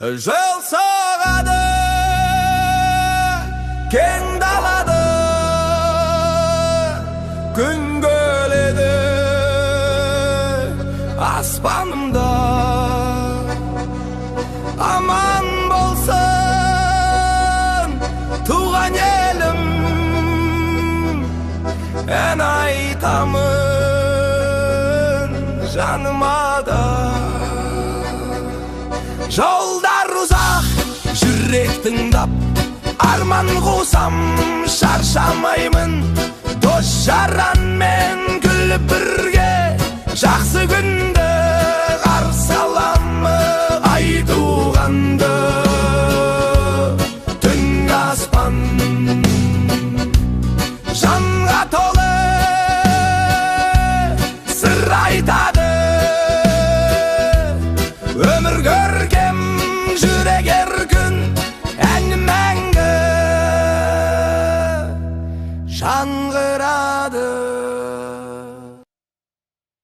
жол соғады кең далады, күн көледі аспанымда. Аман болсын туған елім, ән айтамын жаныма да. Жолдар ұзақ, жүрек тыңдап, арман қусам шаршамаймын. Дос жаранмен күліп бірге жақсы күнді қарсы аламын. Ай туғанды түн аспан жанға толы сыр айтады. Өмір көркем жүрек еркін ән мәңгі жанғы